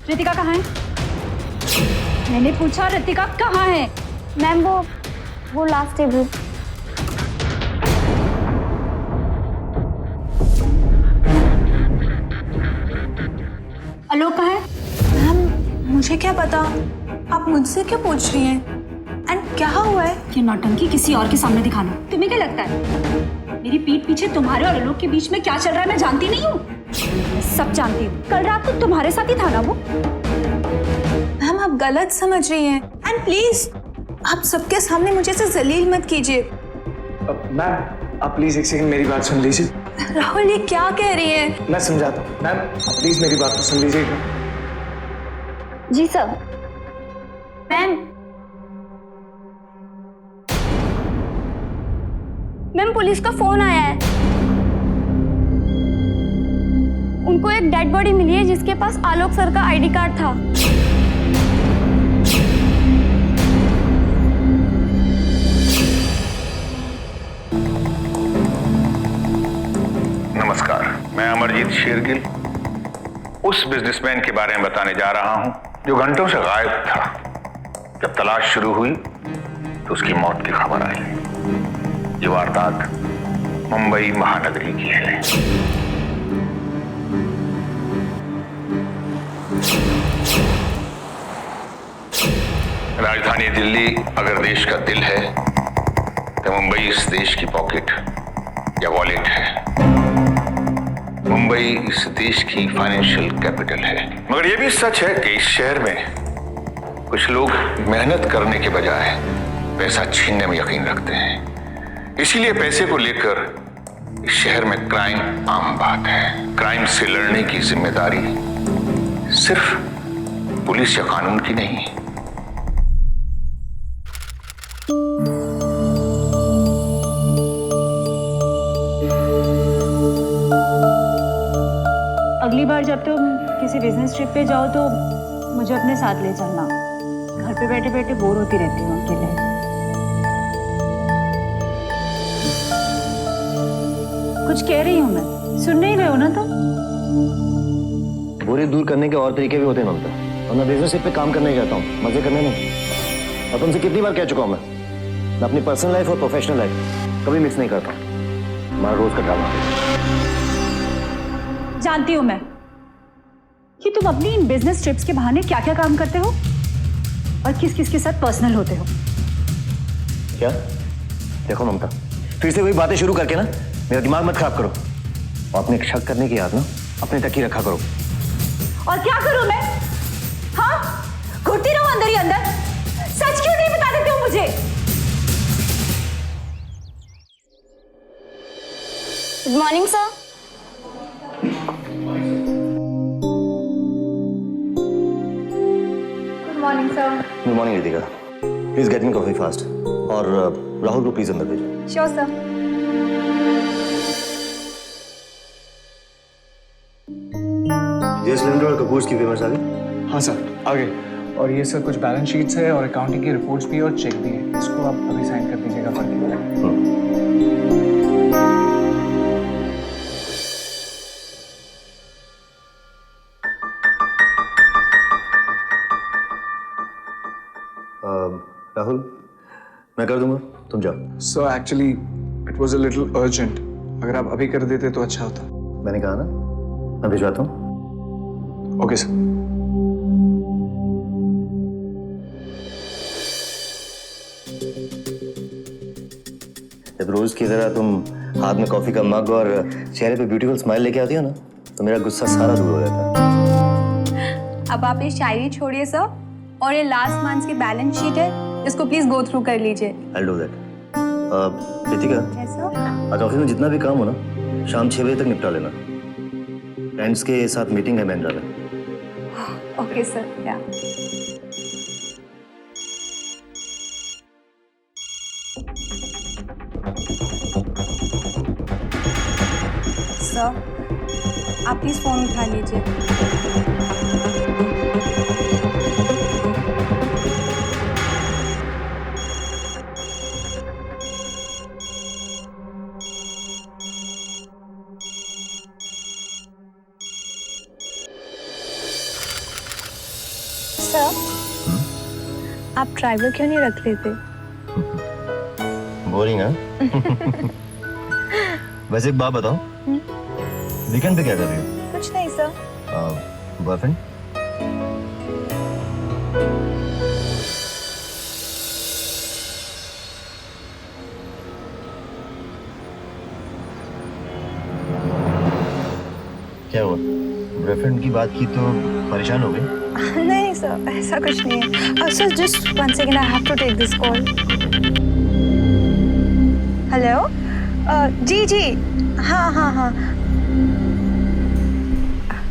रितिका कहाँ है? मैंने पूछा रितिका कहाँ है? मैम वो लास्ट टेबल। आलोक कहाँ है? मैम मुझे क्या पता, आप मुझसे क्यों पूछ रही हैं? एंड क्या हुआ है? ये नौटंकी किसी और के सामने दिखाना तुम्हें क्या लगता है? मेरी पीठ पीछे तुम्हारे और आलोक के बीच में क्या चल रहा है मैं जानती नहीं हूँ। मैं सब जानती हूँ। कल रात तो तुम्हारे साथ ही था ना वो। मैम आप गलत समझ रही हैं। एंड प्लीज आप सबके सामने मुझे ऐसे जलील मत कीजिए। मैम आप प्लीज एक सेकंड मेरी बात सुन लीजिए। राहुल ये क्या कह रही है? मैं समझाता हूँ। मैम प्लीज मेरी बात तो सुन लीजिए। जी सर। मैम पुलिस का फोन आया है। उनको एक डेड बॉडी मिली है जिसके पास आलोक सर का आईडी कार्ड था। नमस्कार, मैं अमरजीत शेरगिल उस बिजनेसमैन के बारे में बताने जा रहा हूं जो घंटों से गायब था। जब तलाश शुरू हुई तो उसकी मौत की खबर आई। ये वारदात मुंबई महानगरी की है। राजधानी दिल्ली अगर देश का दिल है तो मुंबई इस देश की पॉकेट या वॉलेट है। मुंबई इस देश की फाइनेंशियल कैपिटल है। मगर यह भी सच है कि इस शहर में कुछ लोग मेहनत करने के बजाय पैसा छीनने में यकीन रखते हैं। इसीलिए पैसे को लेकर इस शहर में क्राइम आम बात है। क्राइम से लड़ने की जिम्मेदारी सिर्फ पुलिस या कानून की नहीं है। अगली बार जब तुम किसी बिजनेस ट्रिप पे जाओ तो मुझे अपने साथ ले चलना। घर पे बैठे बैठे बोर होती रहती हूँ अकेले। कुछ कह रही हूँ मैं, सुन नहीं रहे हो ना तुम? बोरी दूर करने के और तरीके भी होते हैं ममता। और मैं बिजनेस ट्रिप पे काम करने जाता हूँ, मजे करने नहीं। और तुमसे कितनी बार कह चुका हूँ मैं अपनी पर्सनल लाइफ और प्रोफेशनल लाइफ कभी मिक्स नहीं करता। हमारा रोज का ड्रामा। जानती हूँ मैं कि तुम अपनी इन बिजनेस ट्रिप्स के बहाने क्या क्या काम करते हो और किस किस के साथ पर्सनल होते हो। क्या? देखो ममता, फिर से वही बातें शुरू करके ना मेरा दिमाग मत खराब करो। और अपने शक करने की याद ना अपने तक ही रखा करो। और क्या करूं मैं? हाँ, घुटती रहूं अंदर ही अंदर। सच क्यों नहीं बता देते हो मुझे? Good morning sir. Good morning sir. Good morning Ritika, please get me coffee fast. और राहुल को प्लीज अंदर भेजो। Sure sir. गैस सिलेंडर और कपूर्स की पेमेंट्स आ गई? हाँ सर आ गए। और ये सर कुछ बैलेंस शीट्स है और अकाउंटिंग की रिपोर्ट्स भी और चेक भी है। इसको आप अभी साइन कर दीजिएगा फर्क नहीं पड़ेगा। राहुल मैं कर दूंगा, तुम जाओ। So actually it was a little urgent. अगर आप अभी कर देते तो अच्छा होता। मैंने कहा ना मैं भिजवाता हूँ। Okay sir. जब रोज की तरह तुम हाथ में कॉफी का मग और चेहरे पे ब्यूटीफुल स्माइल लेके आती हो ना तो मेरा गुस्सा सारा दूर हो जाता है। अब आप ये शायरी छोड़िए सर, और ये लास्ट मंथ की बैलेंस शीट है, इसको प्लीज गो थ्रू कर लीजिए। I'll do that. रितिका, कैसा? आज ऑफिस में जितना भी काम हो ना शाम 6 बजे तक निपटा लेना। फ्रेंड्स के साथ मीटिंग है बांद्रा में। Okay sir. या सर आप प्लीज फोन उठा लीजिए। सर, आप ड्राइवर क्यों नहीं रख लेते? बोरिंग है। वैसे एक बात बताओ, वीकेंड पे क्या कर रही हो? कुछ नहीं सर। बॉयफ्रेंड? क्या हुआ? बॉयफ्रेंड की बात की तो परेशान हो गई? नहीं सर, ऐसा कुछ नहीं है। Sir just 1 second, I have to take this call. Hello, जी जी, हाँ हाँ हाँ।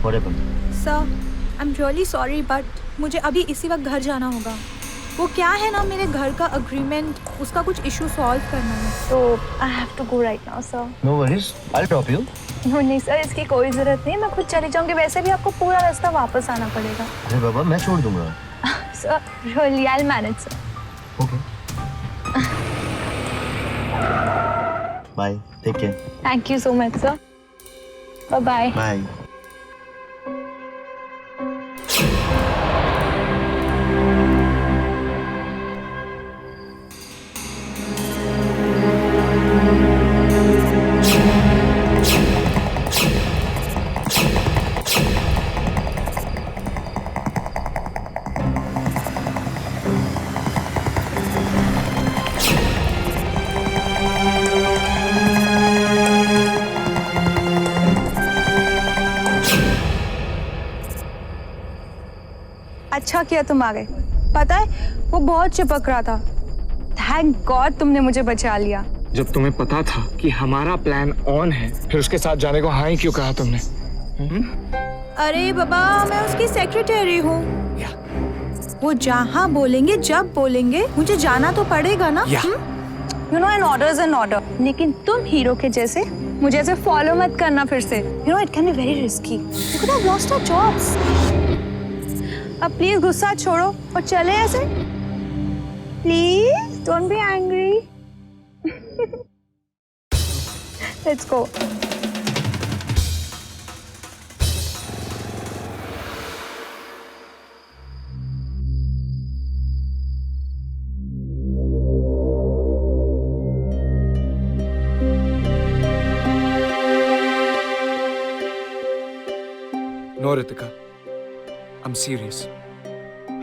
What happened? Sir, I am really sorry but मुझे अभी इसी वक्त घर जाना होगा। वो क्या है ना, मेरे घर का अग्रीमेंट, उसका कुछ इशू सॉल्व करना है, तो I have to go right now sir. No worries, I'll drop you. No नहीं सर, इसकी कोई ज़रूरत नहीं, मैं खुद चली जाऊंगी। वैसे भी आपको पूरा रास्ता वापस आना पड़ेगा। अरे बाबा, मैं छोड़ दूंगा। Sir really I will manage sir. Okay. Bye. Take care. Thank you so much sir. Bye bye. Bye. अच्छा किया तुम आ गए। पता है वो बहुत चिपक रहा था। थैंक गॉड तुमने मुझे बचा लिया। जब तुम्हें पता था कि हमारा प्लान ऑन है, फिर उसके साथ जाने को हाँ ही क्यों कहा तुमने? अरे बाबा, मैं उसकी सेक्रेटरी हूँ। वो जहाँ बोलेंगे जब बोलेंगे मुझे जाना तो पड़ेगा ना। You know an order is an order. लेकिन तुम हीरो के जैसे मुझे ऐसे फॉलो मत करना फिर से। You know it can be very risky. You could have lost our jobs. अब प्लीज गुस्सा छोड़ो और चले ऐसे। Please don't be angry. Let's go. No Ritika, I am serious.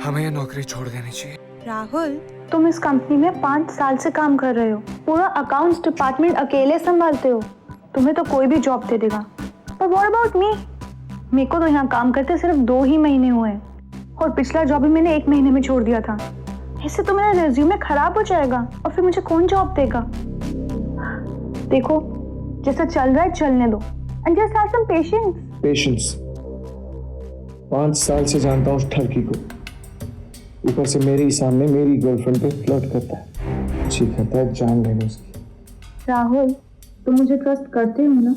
हमें ये नौकरी छोड़ देनी चाहिए। राहुल, तुम इस कंपनी में 5 साल से काम कर रहे हो, पूरा अकाउंट्स डिपार्टमेंट अकेले संभालते हो। तुम्हें तो कोई भी जॉब दे देगा, पर व्हाट अबाउट मी? मेरे को तो यहाँ काम करते सिर्फ 2 ही महीने हुए हैं और पिछला जॉब भी मैंने 1 महीने में छोड़ दिया था। इससे तो मेरा रेज्यूमे खराब हो जाएगा और फिर मुझे कौन जॉब देगा? देखो, जैसा चल रहा है चलने दो and just have some patience. Patience? 5 साल से जानता हूँ उस ठरकी को। ऊपर से मेरे ही सामने मेरी गर्लफ्रेंड पे फ्लर्ट करता है। जी करता है जान लेने उसकी। राहुल, तुम मुझे ट्रस्ट करते हो ना?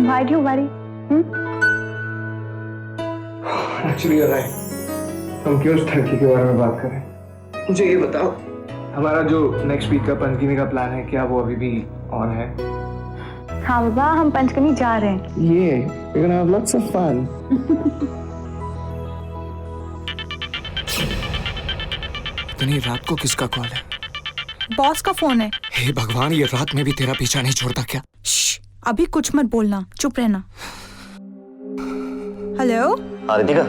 Why do you worry? Actually you're right. हम क्यों उस ठरकी के बारे में बात करें? मुझे ये बताओ, हमारा जो नेक्स्ट वीक का पंचगनी का प्लान है, क्या वो अभी भी ऑन है? हाँ बाबा, हम पंचगनी जा रहे हैं। ये we're gonna have lots of fun. इतनी रात को किसका कॉल है? बॉस का फोन है। हे भगवान, ये रात में भी तेरा पीछा नहीं छोड़ता क्या? अभी कुछ मत बोलना, चुप रहना। हेलो। हाँ रितिका।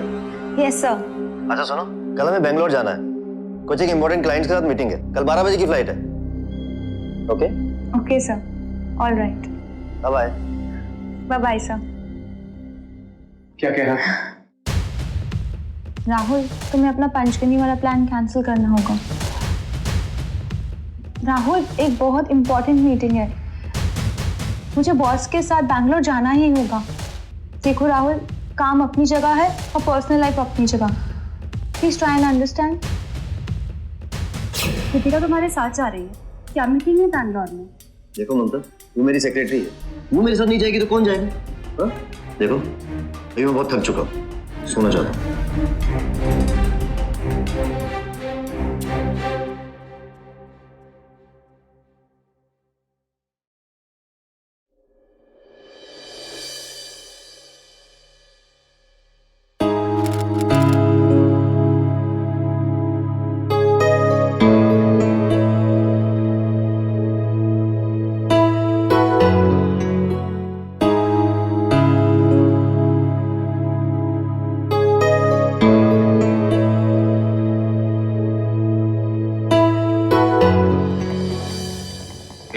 Yes sir. अच्छा सुनो, कल हमें बेंगलोर जाना है। कुछ एक इम्पोर्टेंट क्लाइंट्स के साथ मीटिंग है। कल 12 बजे की फ्लाइट है। Okay? Okay sir, all right. Bye. Bye bye sir. क्या कह रहा? राहुल, तुम्हें अपना पंचगनी वाला प्लान कैंसिल करना होगा। राहुल, एक बहुत इंपॉर्टेंट मीटिंग है, मुझे बॉस के साथ बैंगलोर जाना ही होगा। देखो राहुल, काम अपनी जगह है और पर्सनल लाइफ अपनी जगह। Please try and understand. Ritika तुम्हारे साथ जा रही है, क्या मीटिंग है बैंगलोर में? देखो ममता, वो मेरी सेक्रेटरी है, वो मेरे साथ नहीं जाएगी तो कौन जाएगा? हाँ? देखो अभी मैं बहुत थक चुका हूँ, सोना चाहता हूँ।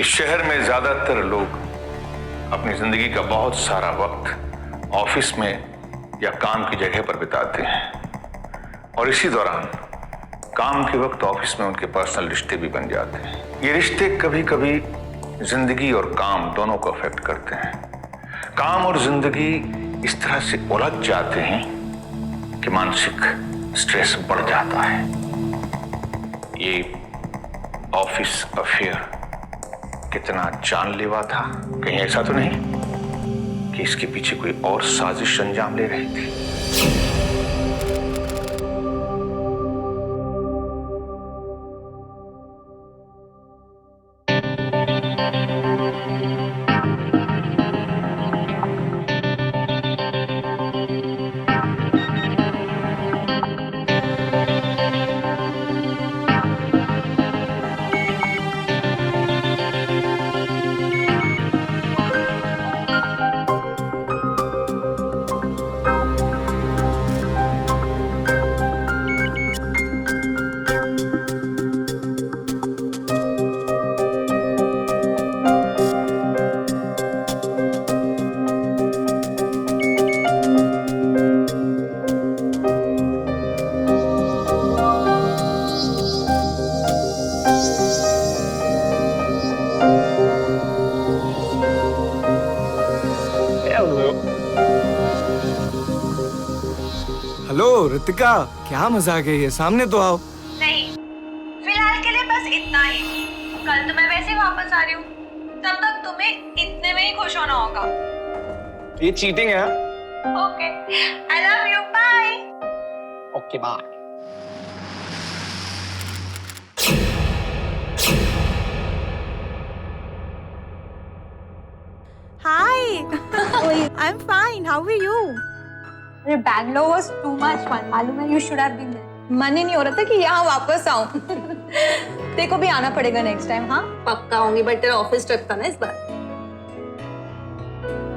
इस शहर में ज्यादातर लोग अपनी जिंदगी का बहुत सारा वक्त ऑफिस में या काम की जगह पर बिताते हैं और इसी दौरान काम के वक्त ऑफिस में उनके पर्सनल रिश्ते भी बन जाते हैं। ये रिश्ते कभी कभी जिंदगी और काम दोनों को अफेक्ट करते हैं। काम और जिंदगी इस तरह से उलझ जाते हैं कि मानसिक स्ट्रेस बढ़ जाता है। ये ऑफिस अफेयर कितना जानलेवा था, कहीं ऐसा तो नहीं कि इसके पीछे कोई और साजिश अंजाम ले रही थी? हेलो रितिका, क्या मजाक है ये? सामने तो आओ। नहीं, फिलहाल के लिए बस इतना ही। कल तो मैं वैसे ही वापस आ रही हूँ, तब तक तुम्हें इतने में ही खुश होना होगा। ये चीटिंग है। Okay, I love you, bye. Okay bye. Hi, I'm fine. How are you? अरे Bangalore was too much fun, मालूम है, you should have been there. मन ही नहीं हो रहा था कि यहाँ वापस आऊं। तेरे को भी आना पड़ेगा नेक्स्ट टाइम। हाँ पक्का आऊंगी, बट तेरा ऑफिस ट्रिप था ना इस बार।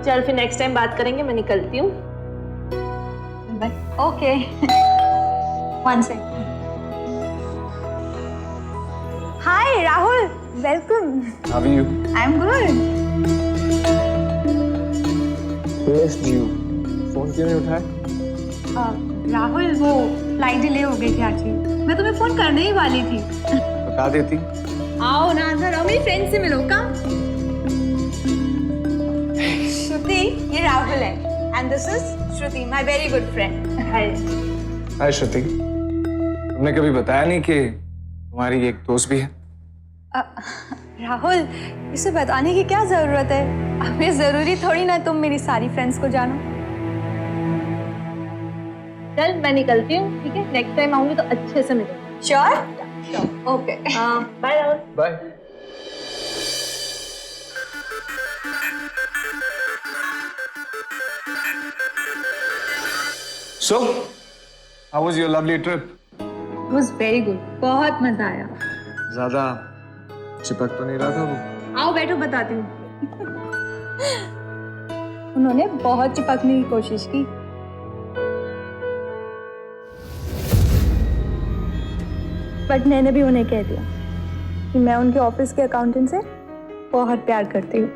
चल फिर नेक्स्ट टाइम बात करेंगे, मैं निकलती हूँ। Okay, one second. Hi Rahul, welcome. How are you? I am good. Missed you. Phone क्यों नहीं उठाया? राहुल, वो फ्लाइट डिले हो गई थी एक्चुअली। मैं तुम्हें फोन करने ही वाली थी। बता देती। आओ ना अंदर आओ, मेरी फ्रेंड से मिलो। कम। श्रुति, ये राहुल है, and this is Shruti, my very good friend. Hi. Hi Shruti, तुमने कभी बताया नहीं कि तुम्हारी एक दोस्त भी है? राहुल, इसे बताने की क्या जरूरत है? हमें जरूरी थोड़ी ना तुम मेरी सारी फ्रेंड्स को जानो। चल मैं निकलती हूँ, ठीक है? नेक्स्ट टाइम आऊंगी तो अच्छे से मिलेंगे। Sure? Okay. Bye Rahul. Bye. So, how was your lovely trip? It was very good, बहुत मजा आया। ज्यादा चिपक तो नहीं रहा था वो? आओ बैठो, बताती हूँ। उन्होंने बहुत चिपकने की कोशिश की। बट मैंने भी उन्हें कह दिया कि मैं उनके ऑफिस के अकाउंटेंट से बहुत प्यार करती हूँ।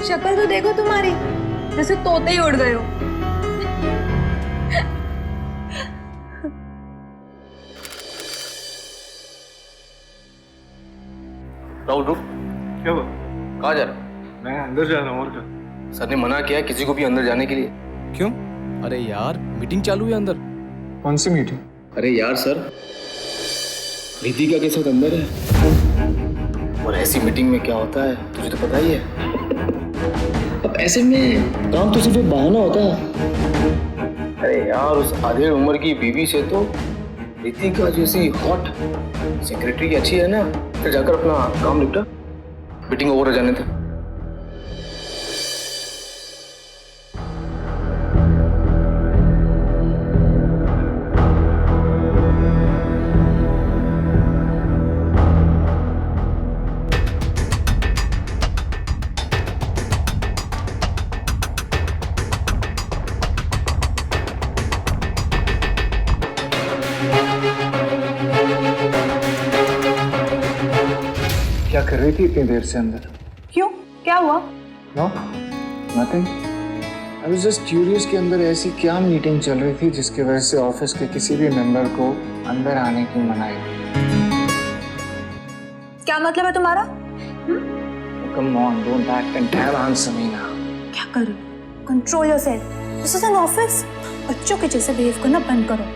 शक्ल तो देखो तुम्हारी, जैसे तोते ही उड़ गए हो। राहुल रुक। क्या हुआ? कहाँ जा रहा? मैं अंदर जा रहा हूँ। और क्या? सर ने मना किया है किसी को भी अंदर जाने के लिए। क्यों? अरे यार मीटिंग चालू है अंदर। कौन सी मीटिंग? अरे यार सर, रितिका के साथ अंदर है और ऐसी मीटिंग में क्या होता है तुझे तो पता ही है। अब ऐसे में काम तो सिर्फ एक बहाना होता है। अरे यार, उस आधे उम्र की बीवी से तो रितिका जैसी हॉट सेक्रेटरी अच्छी है ना। फिर जाकर अपना काम निपटा, मीटिंग ओवर हो जाने थे। क्या कर रही थी इतनी देर से अंदर? क्यों, क्या हुआ? No nothing. I was just curious कि अंदर ऐसी क्या मीटिंग चल रही थी जिसकी वजह से ऑफिस के किसी भी मेंबर को अंदर आने की मनाही। क्या मतलब है तुम्हारा? Come on, don't act and have answer me now. क्या कर रही हो? Control yourself, this is an office. बच्चों के जैसे बिहेव करना बंद करो।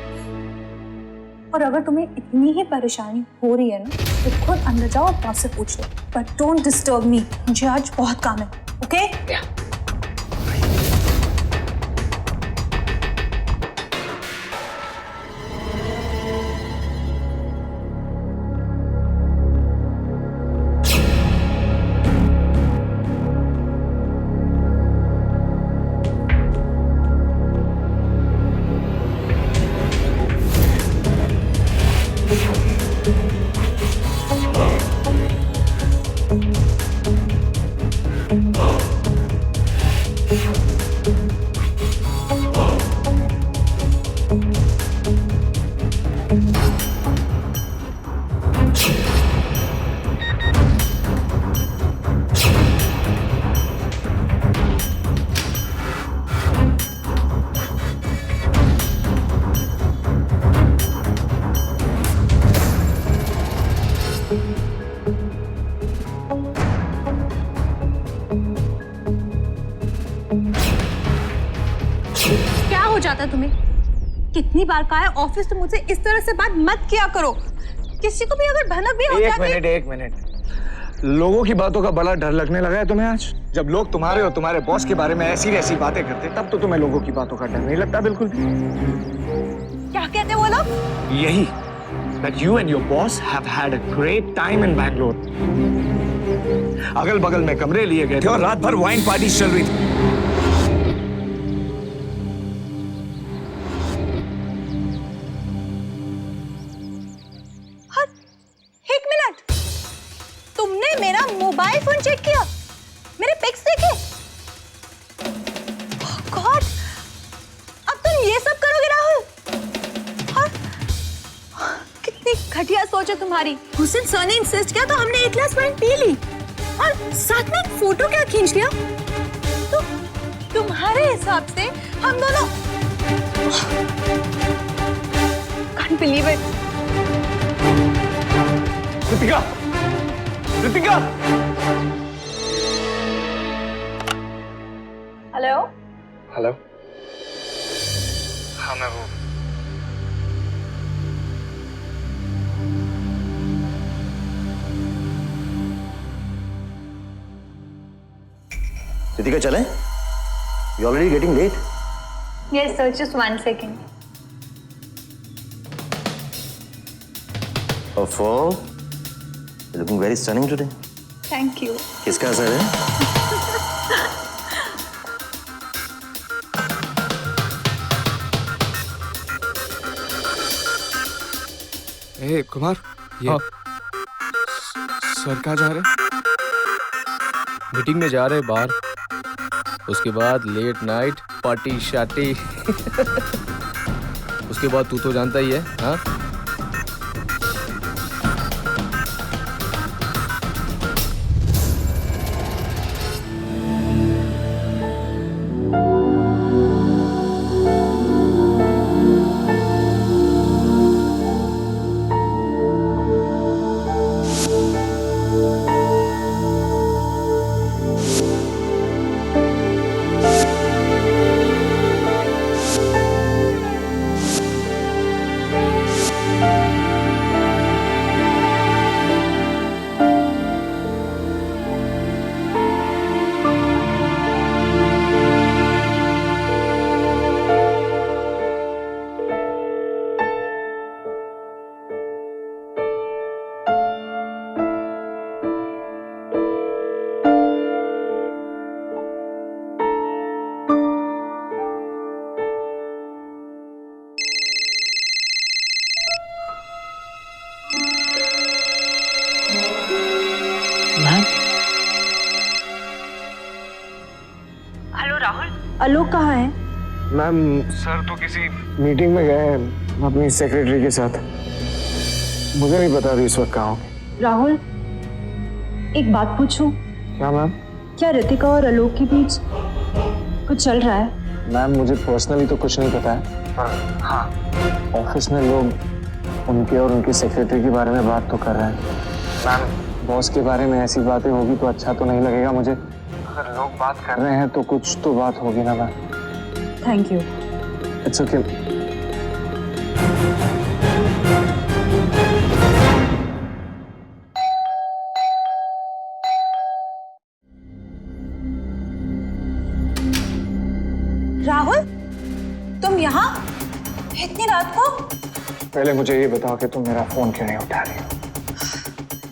और अगर तुम्हें इतनी ही परेशानी हो रही है ना तो खुद अंदर जाओ और बॉस से पूछ लो, बट डोंट डिस्टर्ब मी, मुझे आज बहुत काम है। ओके? क्या हो जाता है तुम्हें? कितनी बार कहा है ऑफिस में मुझसे इस तरह से बात मत किया करो। किसी को भी अगर भनक भी हो जाती। एक मिनट। लोगों की बातों का बड़ा डर लगने लगा है तुम्हें आज? जब लोग तुम्हारे और तुम्हारे बॉस के बारे में ऐसी ऐसी बातें करते तब तो तुम्हें लोगों की बातों का डर नहीं लगता बिल्कुल भी। क्या कहते वो लोग? यही, that you and your boss have had a great time in Bangalore. अगल बगल में कमरे लिए गए थे और रात भर वाइन पार्टी चल रही थी। एक मिनट, तुमने मेरा मोबाइल फोन चेक किया, मेरे पिक्स देखे? गॉड, अब तुम ये सब करोगे राहुल? और कितनी घटिया सोच है तुम्हारी। उस दिन सर ने इंसिस्ट किया तो हमने एक ग्लास वाइन पी ली और साथ में एक फोटो क्या खींच लिया। तो तुम्हारे हिसाब से हम दोनों can't believe it. Ritika, Ritika. Hello? Hello. हाँ मैं वो। रितिका चलें? You already getting late? Yes sir, just 1 second. Oh, you're looking very stunning today. Thank you. किसका असर है? ए कुमार, ये सर कहाँ जा रहे? मीटिंग में जा रहे बाहर, उसके बाद लेट नाइट पार्टी शार्टी। उसके बाद तू तो जानता ही है। हाँ, आलोक कहाँ है? मैम सर तो किसी मीटिंग में गए हैं अपनी सेक्रेटरी के साथ। मुझे नहीं पता अभी इस वक्त कहाँ हो। राहुल, एक बात पूछूं? क्या मैम? क्या रितिका और आलोक के बीच कुछ चल रहा है? मैम मुझे पर्सनली तो कुछ नहीं पता है, पर हाँ ऑफिस में लोग उनके और उनकी सेक्रेटरी के बारे में बात तो कर रहे हैं। मैम बॉस के बारे में ऐसी बातें होगी तो अच्छा तो नहीं लगेगा मुझे। अगर लोग बात कर रहे हैं तो कुछ तो बात होगी ना ma'am. Thank you. It's okay. Rahul, तुम यहाँ इतनी रात को? पहले मुझे ये बताओ कि तुम मेरा फोन क्यों नहीं उठा रही हो?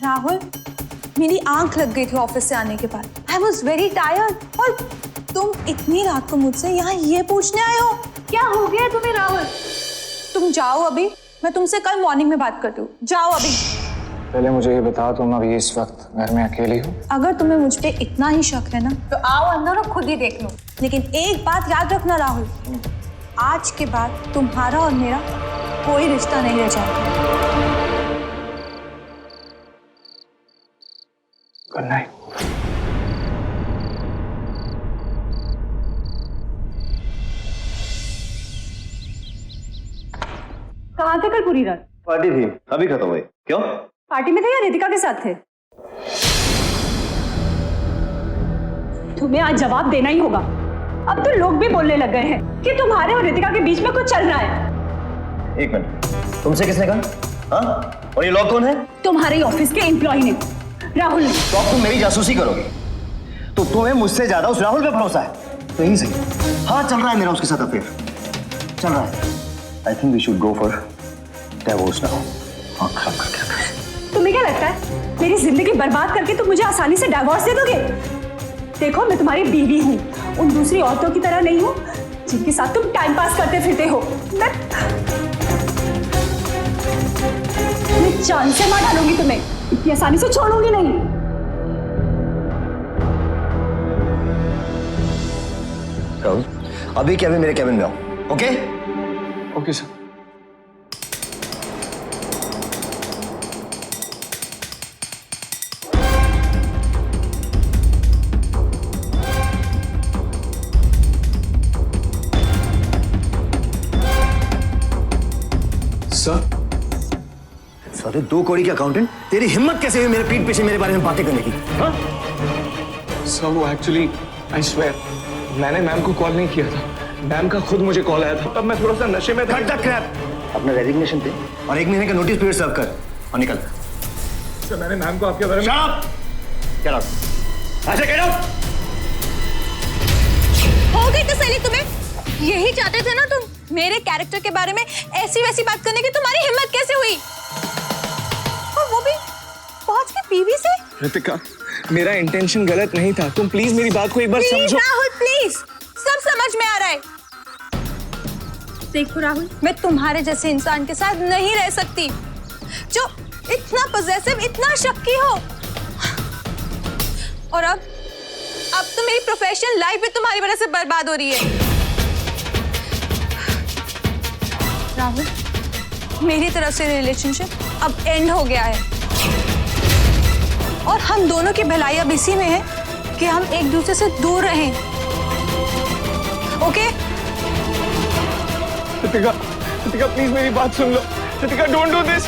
राहुल, मेरी आंख लग गई थी ऑफिस से आने के बाद। I was very tired. और तुम इतनी रात को मुझसे यहाँ ये पूछने आए हो? क्या हो गया तुम्हें राहुल? तुम जाओ अभी, मैं तुमसे कल मॉर्निंग में बात करती हूँ। जाओ अभी। पहले मुझे ये बताओ तुम अभी इस वक्त घर में अकेली हो? अगर तुम्हें मुझ पे इतना ही शक है ना तो आओ अंदर और खुद ही देख लो। लेकिन एक बात याद रखना राहुल, आज के बाद तुम्हारा और मेरा कोई रिश्ता नहीं रह जाएगा। Good night. कहाँ थे कल पूरी रात? पार्टी थी, अभी खत्म हुई। क्यों? पार्टी में थे या रितिका के साथ थे? तुम्हें आज जवाब देना ही होगा। अब तो लोग भी बोलने लग गए हैं कि तुम्हारे और रितिका के बीच में कुछ चल रहा है। एक मिनट, तुमसे किसने कहा? हाँ? और ये लोग कौन है? तुम्हारे ऑफिस के एम्प्लॉय ने, राहुल ने। तो अब तुम मेरी जासूसी करोगे तो तुम्हें मुझसे ज्यादा उस राहुल पे भरोसा है। तो यही सही। हाँ, चल रहा है मेरा उसके साथ अफेयर, चल रहा है। I think we should go for divorce now. हाँ, खराब करके रखा है। तुम्हें क्या लगता है मेरी जिंदगी बर्बाद करके तुम मुझे आसानी से डिवोर्स दे दोगे? देखो, मैं तुम्हारी बीवी हूँ, उन दूसरी औरतों की तरह नहीं हूँ जिनके साथ तुम टाइम पास करते फिरते हो। मैं जान से मार डालूंगी तुम्हें, इतनी आसानी से छोड़ूंगी नहीं। राहुल, अभी क्या, अभी मेरे कैबिन में आओ। ओके? Okay sir. सर, साले 2 कौड़ी के अकाउंटेंट, तेरी हिम्मत कैसे हुई मेरे पीठ पीछे मेरे बारे में बातें करने की? हाँ? सर वो एक्चुअली आई स्वेयर मैंने मैम को कॉल नहीं किया था। मैम का खुद मुझे कॉल आया था, तब मैं थोड़ा सा नशे में था। Cut the crap. अपना रेजिग्नेशन दे और 1 महीने का नोटिस पीरियड सर्व कर और निकल। सर मैंने मैम को आपके बारे में। Shut up! Get out! ऐसे get out! हो गई तसल्ली तुम्हें? यही चाहते थे ना तुम? मेरे कैरेक्टर के बारे में ऐसी वैसी बात करने की तुम्हारी हिम्मत कैसे हुई? और वो भी पहुंच के बीवी से? रितिका, मेरा इंटेंशन गलत नहीं था। तुम प्लीज मेरी बात को एक बार समझो। राहुल प्लीज, सब समझ में आ रहा है। देखो राहुल, मैं तुम्हारे जैसे इंसान के साथ नहीं रह सकती जो इतना पॉसेसिव, इतना शक्की हो। और अब तो मेरी प्रोफेशनल लाइफ भी तुम्हारी वजह से बर्बाद हो रही है। राहुल, मेरी तरफ से रिलेशनशिप अब एंड हो गया है और हम दोनों की भलाई अब इसी में है कि हम एक दूसरे से दूर रहें। ओके? रितिका, रितिका प्लीज मेरी बात सुन लो। Ritika, don't do this.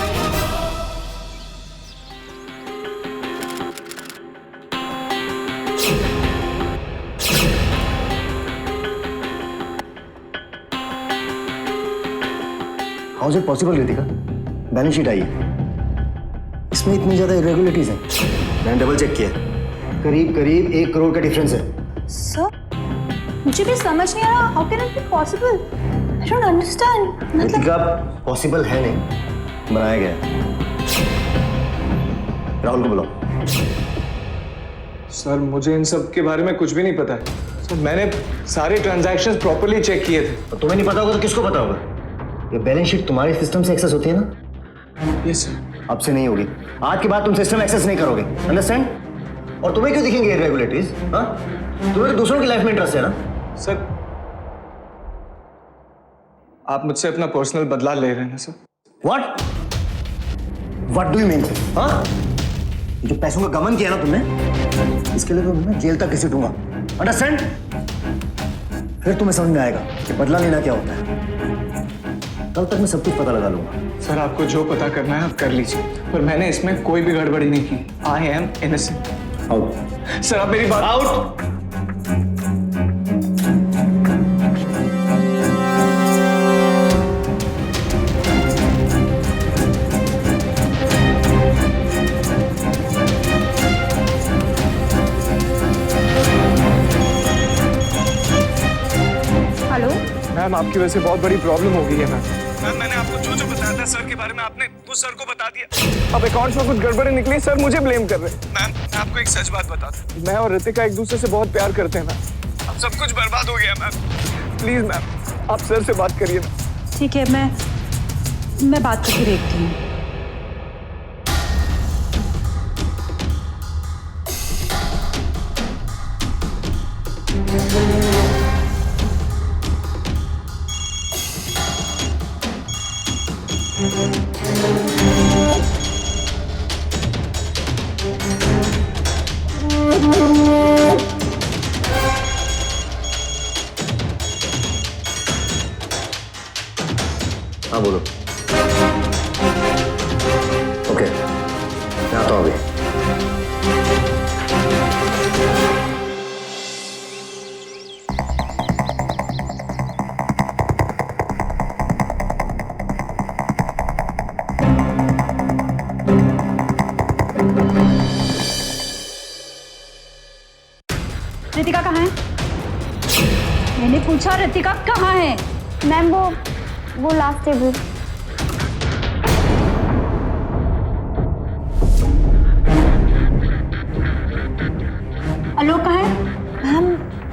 How is it possible Ritika? Balance sheet आई है, इसमें इतनी ज्यादा इरेगुलरिटीज हैं। मैंने डबल चेक किया, करीब करीब 1 करोड़ का डिफरेंस है। सर, मुझे भी समझ नहीं आ रहा। How can it be possible? I don't understand. मतलब रितिका, पॉसिबल है नहीं, बनाया गया है। राहुल को बुलाओ। सर मुझे इन सब के बारे में कुछ भी नहीं पता है। सर मैंने सारे ट्रांजैक्शंस प्रॉपर्ली चेक किए थे। तो तुम्हें नहीं पता होगा तो किसको पता होगा? ये बैलेंस शीट तुम्हारे सिस्टम से एक्सेस होती है ना? Yes sir. अब से नहीं होगी। आज के बाद तुम सिस्टम एक्सेस नहीं करोगे, अंडरस्टैंड? और तुम्हें क्यों दिखेंगे इरेगुलरिटीज? हाँ, तुम्हें तो दूसरों की लाइफ में इंटरेस्ट है ना? सर आप मुझसे अपना पर्सनल बदला ले रहे हैं ना sir? What do you mean? हाँ, जो पैसों का गमन किया ना तुमने, इसके लिए तो मैं जेल तक घसीटूंगा। अंडरस्टैंड? फिर तुम्हें समझ में आएगा कि बदला लेना क्या होता है। कल तक मैं सब कुछ पता लगा लूंगा। सर आपको जो पता करना है आप कर लीजिए, पर मैंने इसमें कोई भी गड़बड़ी नहीं की। I am innocent. Out. Sir आप मेरी बात आउट। हेलो मैम आपकी वजह से बहुत बड़ी प्रॉब्लम हो गई है मैम। मैंने आपको जो जो बताया था सर के बारे में आपने वो सर को बता दिया। अब अकाउंट्स में कुछ गड़बड़ी निकली, सर मुझे ब्लेम कर रहे हैं। मैम मैं आपको एक सच बात बताता हूँ, मैं और ऋतिका एक दूसरे से बहुत प्यार करते हैं मैम। अब सब कुछ बर्बाद हो गया मैम। प्लीज मैम आप सर से बात करिए। ठीक है, मैं बात करके देखती हूँ। हाँ बोलो। ओके मैं आता हूँ अभी। ऋतिका कहाँ है? मैंने पूछा ऋतिका कहाँ है? मैम वो लास्ट टेबल। आलोक कहाँ है? मैम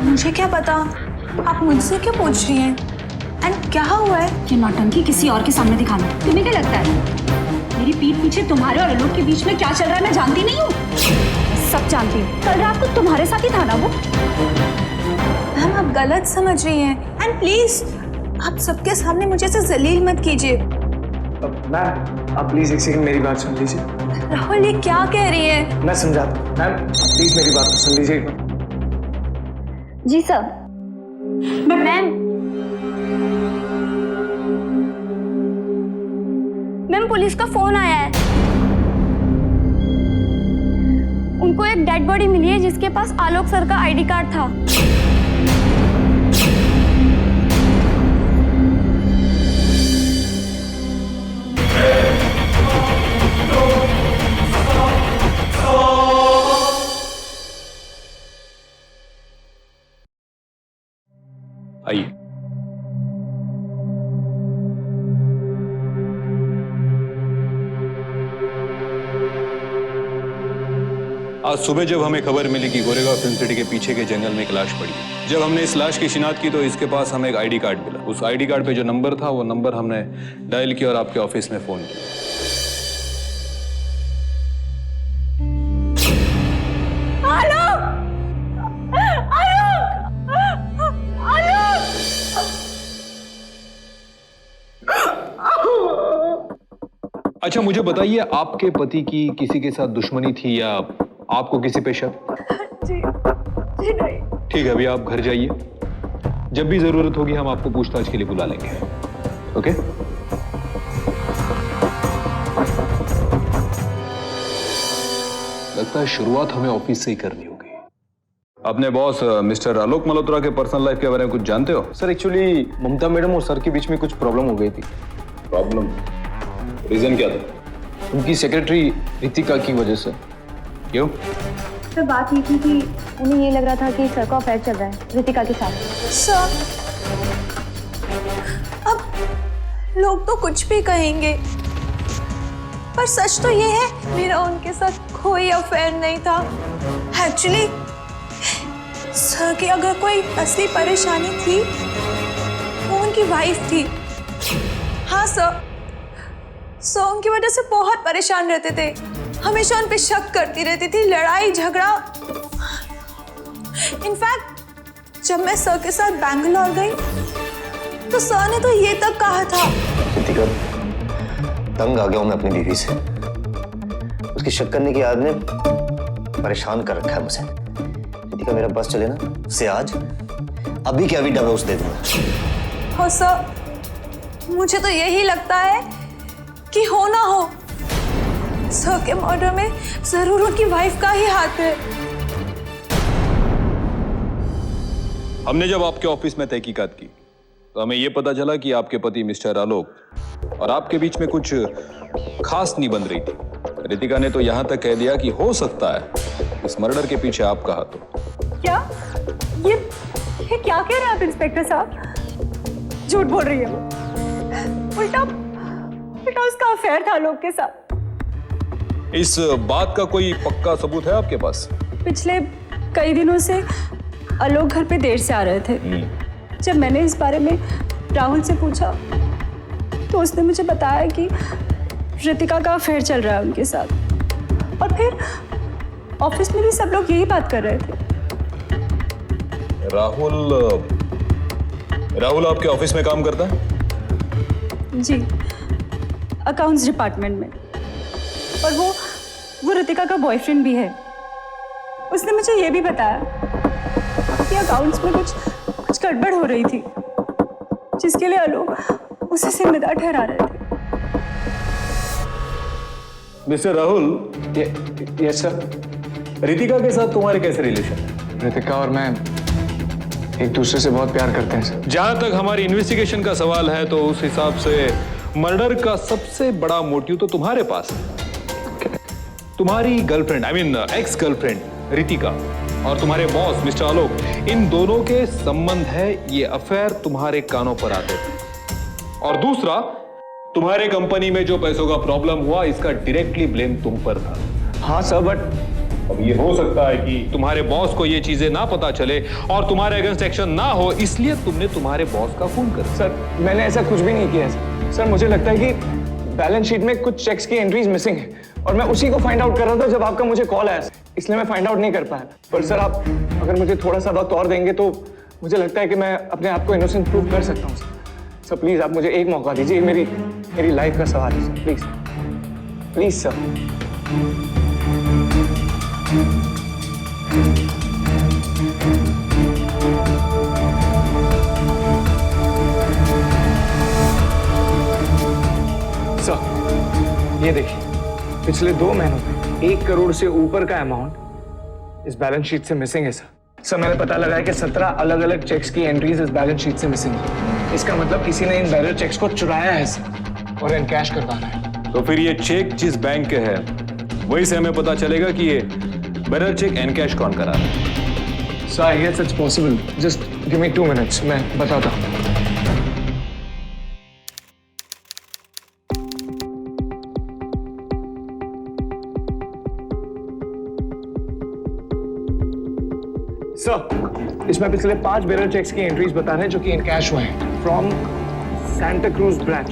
मुझे क्या पता, आप मुझसे क्यों पूछ रही हैं? एंड क्या हुआ है? ये नौटंकी किसी और के सामने दिखाना तुम्हें क्या लगता है? मेरी पीठ पीछे तुम्हारे और आलोक के बीच में क्या चल रहा है मैं जानती नहीं हूँ। सब जानती हूँ। कल रात को तुम्हारे साथ ही था ना वो। मैम आप गलत समझ रही हैं। एंड प्लीज आप सबके सामने मुझे ऐसे जलील मत कीजिए। मैम आप प्लीज एक सेकंड मेरी बात सुन लीजिए। राहुल ये क्या कह रही है? मैं समझाता हूँ। मैम प्लीज मेरी बात सुन लीजिए। जी सर। मैम पुलिस का फोन आया है। उनको एक डेड बॉडी मिली है जिसके पास आलोक सर का आईडी कार्ड था। आइए। आज सुबह जब हमें खबर मिली कि गोरेगांव फिल्म सिटी के पीछे के जंगल में एक लाश पड़ी है, जब हमने इस लाश की शिनाख्त की तो इसके पास हमें एक आईडी कार्ड मिला। उस आईडी कार्ड पे जो नंबर था वो नंबर हमने डायल किया और आपके ऑफिस में फोन किया। अच्छा मुझे बताइए, आपके पति की किसी के साथ दुश्मनी थी या आपको किसी पे शक? जी नहीं। ठीक है, अभी आप घर जाइए। जब भी जरूरत होगी हम आपको पूछताछ के लिए बुला लेंगे। ओके? लगता है शुरुआत हमें ऑफिस से ही करनी होगी। अपने बॉस मिस्टर आलोक मल्होत्रा के पर्सनल लाइफ के बारे में कुछ जानते हो? सर एक्चुअली ममता मैडम और सर के बीच में कुछ प्रॉब्लम हो गई थी। प्रॉब्लम? रीजन क्या था? उनकी सेक्रेटरी ऋतिका की वजह से। क्यों? सर बात ये थी कि उन्हें ये लग रहा था कि सर का अफेयर चल रहा है ऋतिका के साथ। सर अब लोग तो कुछ भी कहेंगे, पर सच तो ये है मेरा उनके साथ कोई अफेयर नहीं था। एक्चुअली सर की अगर कोई असली परेशानी थी वो उनकी वाइफ थी। हाँ सर उनकी वजह से बहुत परेशान रहते थे, हमेशा उन पे शक करती रहती थी, लड़ाई झगड़ा। इनफैक्ट जब मैं सर के साथ बैंगलोर गई तो सर ने तो ये तक कहा था। ऋतिका, तंग आ गया हूं मैं अपनी बीवी से। उसकी शक करने की आदत ने परेशान कर रखा है मुझे। रितिका मेरा बस चले ना, उसे आज अभी के अभी डिवोर्स दे दूंगा। हो सर, मुझे तो यही लगता है कि हो ना हो, सर के मर्डर में जरूर उनकी वाइफ का ही हाथ है। हमने जब आपके ऑफिस में तहकीकात की तो हमें यह पता चला कि आपके पति मिस्टर आलोक और आपके बीच में कुछ खास नहीं बन रही थी। रितिका ने तो यहां तक कह दिया कि हो सकता है इस मर्डर के पीछे आपका हाथ हो। क्या ये क्या कह रहे हैं आप इंस्पेक्टर साहब? झूठ बोल रही है वो। उल्टा उसका अफेयर था आलोक के साथ। इस बात का कोई पक्का सबूत है आपके पास? पिछले कई दिनों से आलोक घर पे देर से आ रहे थे। जब मैंने इस बारे में राहुल से पूछा तो उसने मुझे बताया कि रितिका का अफेयर चल रहा है उनके साथ। और फिर ऑफिस में भी सब लोग यही बात कर रहे थे। राहुल आपके ऑफिस में काम करता है? जी, अकाउंट्स डिपार्टमेंट में। और वो रितिका का बॉयफ्रेंड भी है। उसने मुझे ये भी बताया कि अकाउंट्स में कुछ गड़बड़ हो रही थी, जिसके लिए आलोक उसे जिम्मेदार ठहरा रहे थे। Mister Rahul, yes sir. Ritika के साथ तुम्हारे कैसे रिलेशन है? रितिका और मैं एक दूसरे से बहुत प्यार करते हैं सर। जहां तक हमारी इन्वेस्टिगेशन का सवाल है तो उस हिसाब से मर्डर का सबसे बड़ा मोटिव तो तुम्हारे पास है। तुम्हारी girlfriend, I mean ex girlfriend Ritika और तुम्हारे बॉस मिस्टर आलोक, इन दोनों के संबंध है, ये अफेयर तुम्हारे कानों पर आते थे। और दूसरा, तुम्हारे कंपनी में जो पैसों का प्रॉब्लम हुआ इसका डायरेक्टली ब्लेम तुम पर था। हाँ सर, बट अब ये हो सकता है कि तुम्हारे बॉस को ये चीजें ना पता चले और तुम्हारे अगेंस्ट एक्शन ना हो, इसलिए तुमने तुम्हारे बॉस का खून कर। सर मैंने ऐसा कुछ भी नहीं किया सर। मुझे लगता है कि बैलेंस शीट में कुछ चेक्स की एंट्रीज मिसिंग है और मैं उसी को फाइंड आउट कर रहा था जब आपका मुझे कॉल आया, इसलिए मैं फाइंड आउट नहीं कर पाया। पर सर आप अगर मुझे थोड़ा सा वक्त और देंगे तो मुझे लगता है कि मैं अपने आप को इनोसेंट प्रूव कर सकता हूँ सर। प्लीज आप मुझे एक मौका दीजिए, मेरी लाइफ का सवाल है sir. Please please sir. Sir ये देखिए, पिछले 2 महीनों में 1 करोड़ से ऊपर का अमाउंट इस बैलेंस शीट से मिसिंग है सर। मैंने पता लगाया कि 17 अलग अलग चेक्स की एंट्रीज इस बैलेंस शीट से मिसिंग है। इसका मतलब किसी ने इन बैलेंस चेक्स को चुराया है सर और इनकैश करवाना है। तो फिर ये चेक जिस बैंक के है वही से हमें पता चलेगा कि ये बैरर चेक एनकैश कौन करा रहा है। Sir I guess it's possible, just give me 2 minutes, मैं बताता हूँ। सर इसमें पिछले 5 बैरर चेक्स की एंट्रीज बता रहे हैं जो कि इनकैश हुए हैं फ्रॉम सांता क्रूज ब्रांच।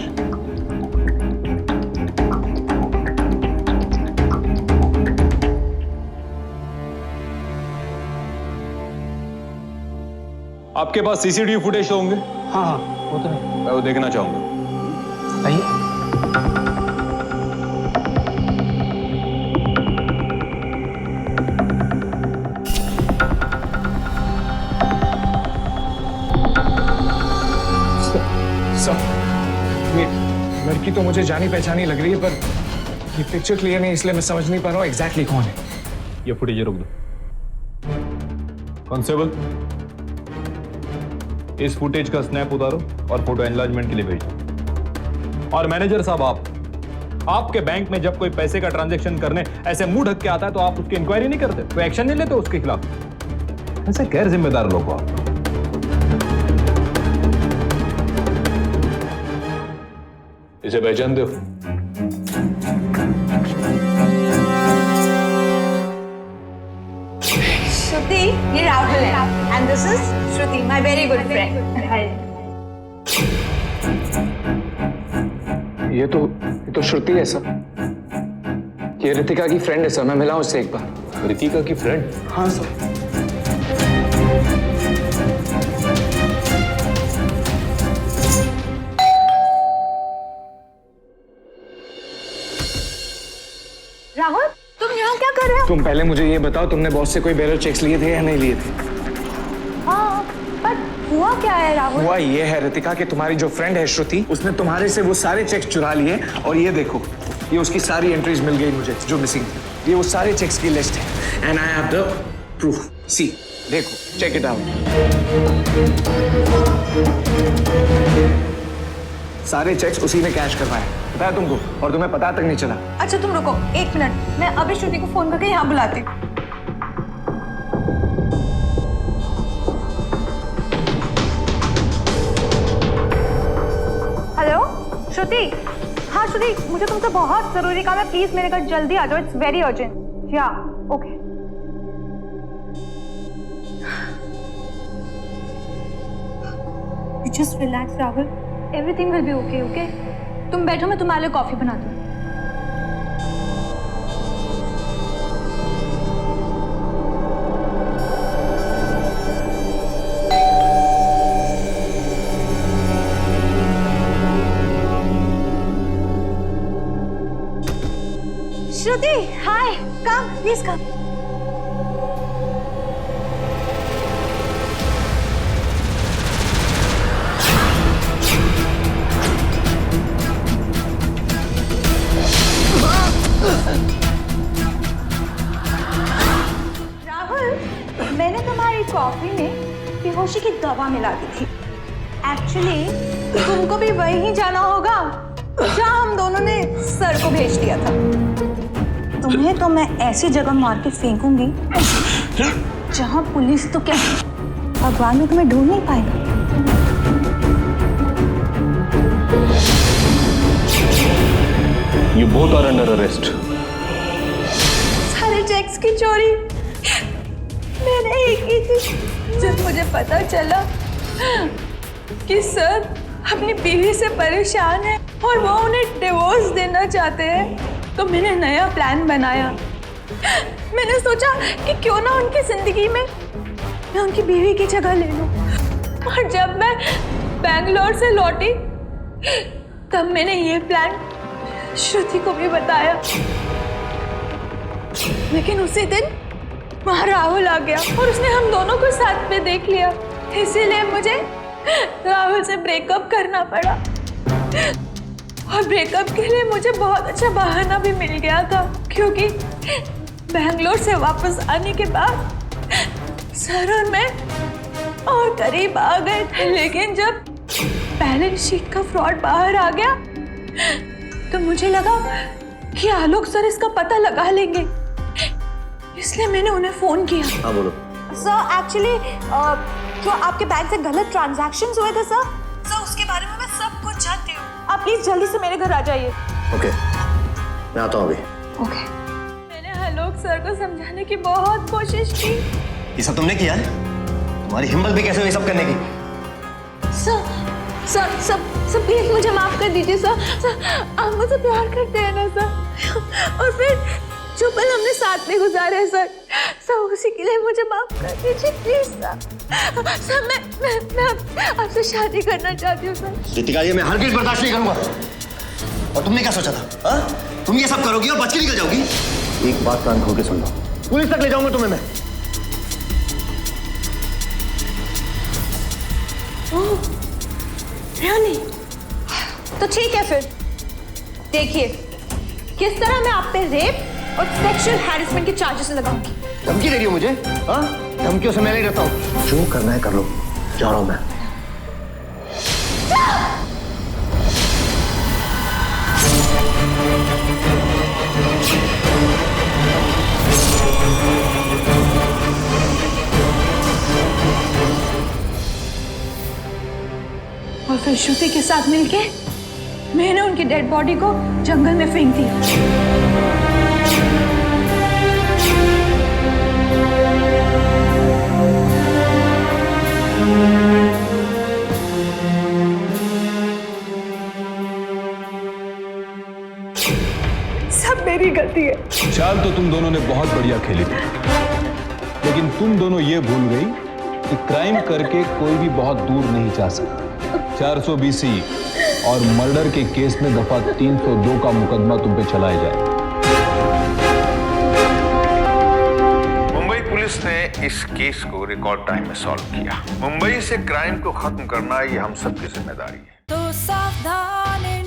आपके पास सीसीटीवी फुटेज तो होंगे? हाँ वो तो है। मैं वो देखना चाहूंगा। आइए। सर ये लड़की तो मुझे जानी पहचानी लग रही है, पर ये पिक्चर क्लियर नहीं, इसलिए मैं समझ नहीं पा रहा हूँ एग्जैक्टली कौन है। ये फुटेज रोक दो। कांस्टेबल, इस फुटेज का स्नैप उतारो और फोटो एनलार्जमेंट के लिए भेजो। और मैनेजर साहब, आपके बैंक में जब कोई पैसे का ट्रांजैक्शन करने ऐसे मुंह ढक के आता है तो आप उसकी इंक्वायरी नहीं करते, कोई एक्शन नहीं लेते उसके खिलाफ? ऐसे गैर जिम्मेदार लोग हो आप। इसे पहचानते हो? श्रुति, ये राहुल है and this is Shruti, my very good friend. ये तो श्रुति है सर। ये रितिका की फ्रेंड है सर, मैं मिला उससे एक बार। रितिका की फ्रेंड? हाँ सर। राहुल यहाँ क्या कर रहे हो? तुम पहले मुझे ये बताओ, तुमने बॉस से कोई बेरल चेक्स लिए थे या नहीं लिए थे? हाँ, पर हुआ क्या है राहुल? हुआ ये है रितिका कि तुम्हारी जो फ्रेंड है श्रुति, उसने तुम्हारे से वो सारे चेक्स चुरा लिए और ये देखो, ये उसकी सारी एंट्रीज मिल गई मुझे जो मिसिंग थी। ये वो सारे चेक्स की लिस्ट है and I have the proof. See, देखो, चेक इट आउट। सारे चेक्स उसी ने कैश करवाए, पता है तुमको, और तुम्हें पता तक नहीं चला। अच्छा तुम रुको 1 मिनट, मैं अभी श्रुति को फोन करके यहाँ बुलाती हूँ। हेलो श्रुति। हाँ श्रुति, मुझे तुमसे बहुत जरूरी काम है, प्लीज मेरे घर जल्दी आ जाओ, इट्स वेरी अर्जेंट। या okay. Just relax Rahul, everything will be okay. Okay, तुम बैठो, मैं तुम्हारे लिए कॉफी बना दूँ। श्रुति, हाय, कम प्लीज कम। राहुल, मैंने तुम्हारी कॉफी में बेहोशी की दवा मिला दी थी। एक्चुअली तुमको भी वहीं जाना होगा जहाँ हम दोनों ने सर को भेज दिया था। तुम्हें तो मैं ऐसी जगह मार के फेंकूंगी जहाँ पुलिस तो क्या, भगवान भी तुम्हें ढूंढ नहीं पाएगा। You both are under arrest. सारे चेक्स की चोरी मैंने ही की थी। जब मुझे पता चला कि सर अपनी बीवी से परेशान है और वो उन्हें डिवोर्स देना चाहते हैं, तो मैंने नया प्लान बनाया। मैंने सोचा कि क्यों ना उनकी जिंदगी में मैं उनकी बीवी की जगह ले लूं। और जब मैं बैंगलोर से लौटी तब मैंने ये प्लान श्रुति को भी बताया, लेकिन उसी दिन वहाँ राहुल आ गया और उसने हम दोनों को साथ में देख लिया। इसीलिए मुझे राहुल से ब्रेकअप करना पड़ा और ब्रेकअप के लिए मुझे बहुत अच्छा बहाना भी मिल गया था, क्योंकि बैंगलोर से वापस आने के बाद सर और मैं और करीब आ गए थे। लेकिन जब बैलेंस शीट का फ्रॉड बाहर आ गया तो मुझे लगा कि आलोक सर इसका पता लगा लेंगे, इसलिए मैंने उन्हें फोन किया। हाँ बोलो। सर एक्चुअली जो आपके बैंक से गलत ट्रांजैक्शंस हुए थे सर उसके बारे में मैं सब कुछ जानती हूँ। आप प्लीज जल्दी से मेरे घर आ जाइए। ओके, मैं आता हूँ अभी। ओके। मैंने आलोक सर को समझाने की बहुत कोशिश की। ये सब तुमने किया है? तुम्हारी हिम्मत भी कैसे हुई सब करने की? सर प्लीज मुझे माफ कर दीजिए सर आप मुझसे प्यार करते हैं ना सर, और फिर जो पल हमने साथ में गुजारे हैं सर उसी के लिए मुझे माफ कर दीजिए प्लीज सर। मैं आपसे शादी करना चाहती हूँ सर। रितिका, ये मैं हरगिज़ बर्दाश्त नहीं करूंगा। और तुमने क्या सोचा था? हाँ? तुम ये सब करोगी और बच के निकल जाओगी? एक बात कान खोल के सुन लो, पुलिस तक ले जाऊंगा तुम्हें मैं। रियली? तो ठीक है फिर देखिए किस तरह मैं आप पे रेप और सेक्सुअल हैरेसमेंट के चार्जेस लगाऊंगी। धमकी दे रही हो मुझे? हाँ? धमकियों से मैं नहीं रहता हूँ। जो करना है कर लो, जा रहा हूँ मैं। और फिर श्रुति के साथ मिलके मैंने उनकी डेड बॉडी को जंगल में फेंक दिया। सब मेरी गलती है। चाल तो तुम दोनों ने बहुत बढ़िया खेली थी, लेकिन तुम दोनों ये भूल गई कि क्राइम करके कोई भी बहुत दूर नहीं जा सकता। 420 और मर्डर के केस में दफा 302 का मुकदमा तुम पे चलाया जाए। इस केस को रिकॉर्ड टाइम में सॉल्व किया। मुंबई से क्राइम को खत्म करना ये हम सबकी जिम्मेदारी है। तो सावधान